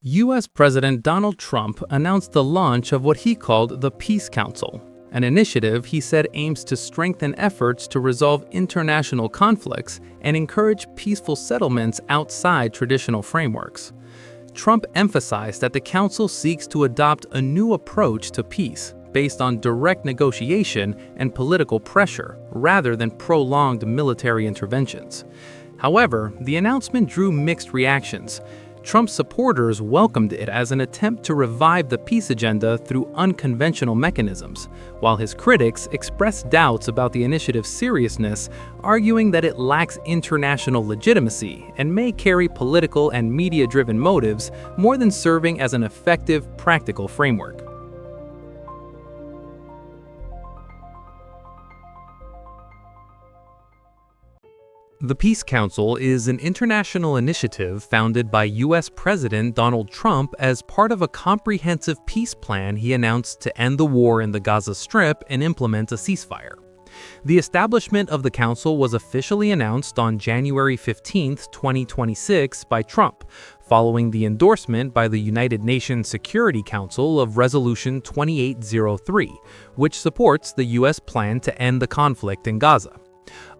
U.S. President Donald Trump announced the launch of what he called the Peace Council, an initiative he said aims to strengthen efforts to resolve international conflicts and encourage peaceful settlements outside traditional frameworks. Trump emphasized that the council seeks to adopt a new approach to peace based on direct negotiation and political pressure rather than prolonged military interventions. However, the announcement drew mixed reactions. Trump's supporters welcomed it as an attempt to revive the peace agenda through unconventional mechanisms, while his critics expressed doubts about the initiative's seriousness, arguing that it lacks international legitimacy and may carry political and media-driven motives more than serving as an effective, practical framework. The Peace Council is an international initiative founded by U.S. President Donald Trump as part of a comprehensive peace plan he announced to end the war in the Gaza Strip and implement a ceasefire. The establishment of the council was officially announced on January 15, 2026 by Trump, following the endorsement by the United Nations Security Council of Resolution 2803, which supports the U.S. plan to end the conflict in Gaza.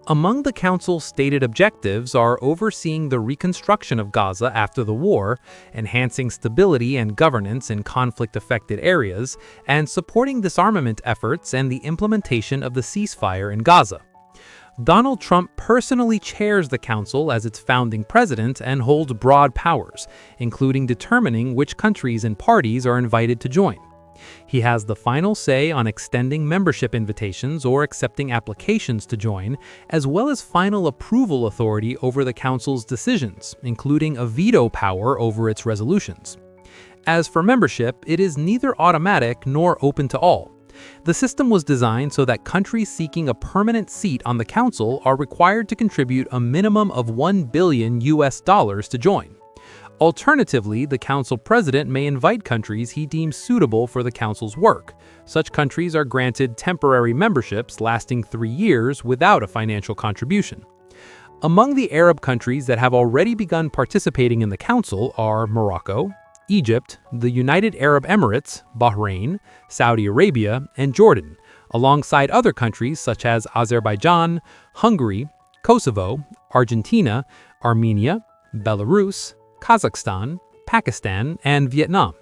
Among the Council's stated objectives are overseeing the reconstruction of Gaza after the war, enhancing stability and governance in conflict-affected areas, and supporting disarmament efforts and the implementation of the ceasefire in Gaza. Donald Trump personally chairs the Council as its founding president and holds broad powers, including determining which countries and parties are invited to join. He has the final say on extending membership invitations or accepting applications to join, as well as final approval authority over the Council's decisions, including a veto power over its resolutions. As for membership, it is neither automatic nor open to all. The system was designed so that countries seeking a permanent seat on the Council are required to contribute a minimum of $1 billion to join. Alternatively, the Council President may invite countries he deems suitable for the Council's work. Such countries are granted temporary memberships lasting 3 years without a financial contribution. Among the Arab countries that have already begun participating in the Council are Morocco, Egypt, the United Arab Emirates, Bahrain, Saudi Arabia, and Jordan, alongside other countries such as Azerbaijan, Hungary, Kosovo, Argentina, Armenia, Belarus, Kazakhstan, Pakistan, and Vietnam.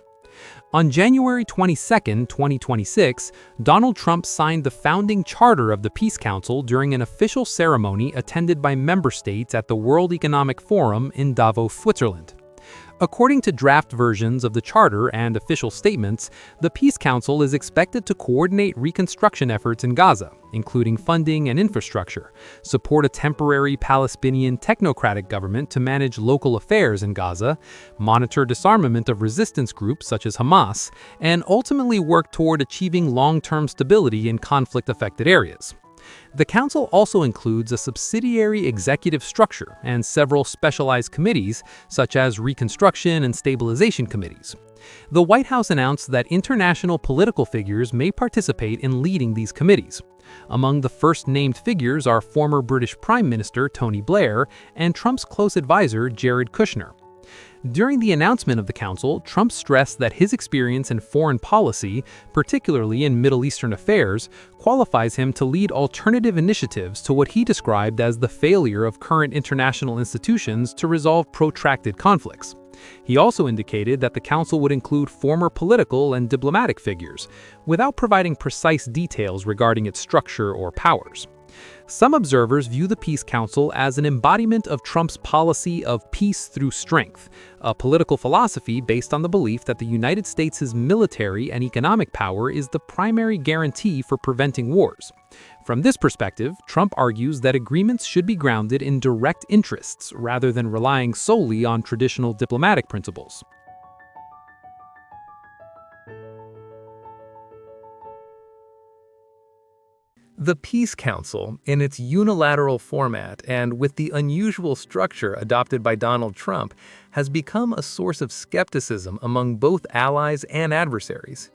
On January 22, 2026, Donald Trump signed the founding charter of the Peace Council during an official ceremony attended by member states at the World Economic Forum in Davos, Switzerland. According to draft versions of the charter and official statements, the Peace Council is expected to coordinate reconstruction efforts in Gaza, including funding and infrastructure, support a temporary Palestinian technocratic government to manage local affairs in Gaza, monitor disarmament of resistance groups such as Hamas, and ultimately work toward achieving long-term stability in conflict-affected areas. The Council also includes a subsidiary executive structure and several specialized committees, such as reconstruction and stabilization committees. The White House announced that international political figures may participate in leading these committees. Among the first named figures are former British Prime Minister Tony Blair and Trump's close advisor Jared Kushner. During the announcement of the Council, Trump stressed that his experience in foreign policy, particularly in Middle Eastern affairs, qualifies him to lead alternative initiatives to what he described as the failure of current international institutions to resolve protracted conflicts. He also indicated that the Council would include former political and diplomatic figures, without providing precise details regarding its structure or powers. Some observers view the Peace Council as an embodiment of Trump's policy of peace through strength, a political philosophy based on the belief that the United States' military and economic power is the primary guarantee for preventing wars. From this perspective, Trump argues that agreements should be grounded in direct interests rather than relying solely on traditional diplomatic principles. The Peace Council, in its unilateral format and with the unusual structure adopted by Donald Trump, has become a source of skepticism among both allies and adversaries.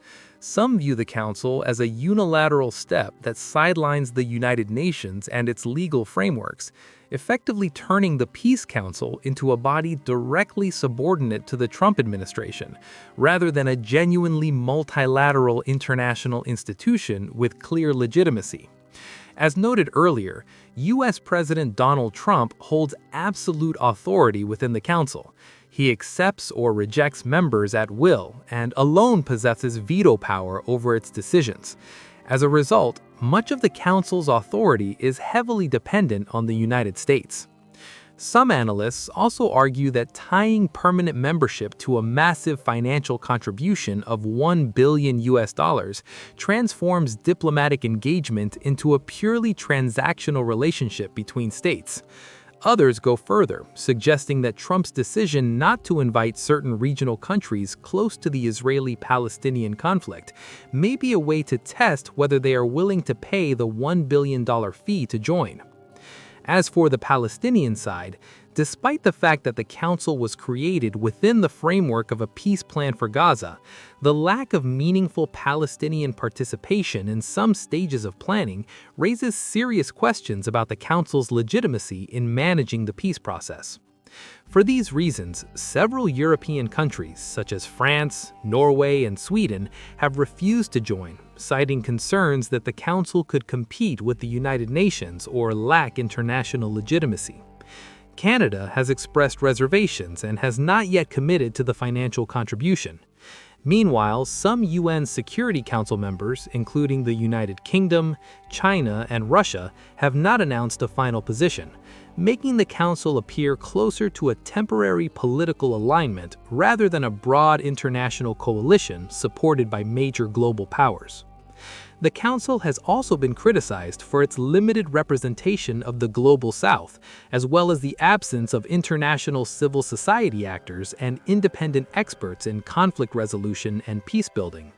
Some view the Council as a unilateral step that sidelines the United Nations and its legal frameworks, effectively turning the Peace Council into a body directly subordinate to the Trump administration, rather than a genuinely multilateral international institution with clear legitimacy. As noted earlier, U.S. President Donald Trump holds absolute authority within the Council. He accepts or rejects members at will and alone possesses veto power over its decisions. As a result, much of the Council's authority is heavily dependent on the United States. Some analysts also argue that tying permanent membership to a massive financial contribution of $1 billion transforms diplomatic engagement into a purely transactional relationship between states. Others go further, suggesting that Trump's decision not to invite certain regional countries close to the Israeli-Palestinian conflict may be a way to test whether they are willing to pay the $1 billion fee to join. As for the Palestinian side, despite the fact that the Council was created within the framework of a peace plan for Gaza, the lack of meaningful Palestinian participation in some stages of planning raises serious questions about the Council's legitimacy in managing the peace process. For these reasons, several European countries, such as France, Norway, and Sweden, have refused to join, citing concerns that the Council could compete with the United Nations or lack international legitimacy. Canada has expressed reservations and has not yet committed to the financial contribution. Meanwhile, some UN Security Council members, including the United Kingdom, China, and Russia, have not announced a final position, making the Council appear closer to a temporary political alignment rather than a broad international coalition supported by major global powers. The Council has also been criticized for its limited representation of the Global South, as well as the absence of international civil society actors and independent experts in conflict resolution and peacebuilding.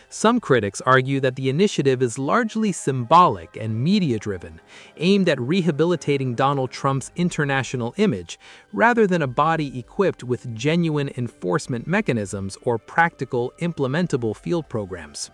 Some critics argue that the initiative is largely symbolic and media-driven, aimed at rehabilitating Donald Trump's international image, rather than a body equipped with genuine enforcement mechanisms or practical, implementable field programs.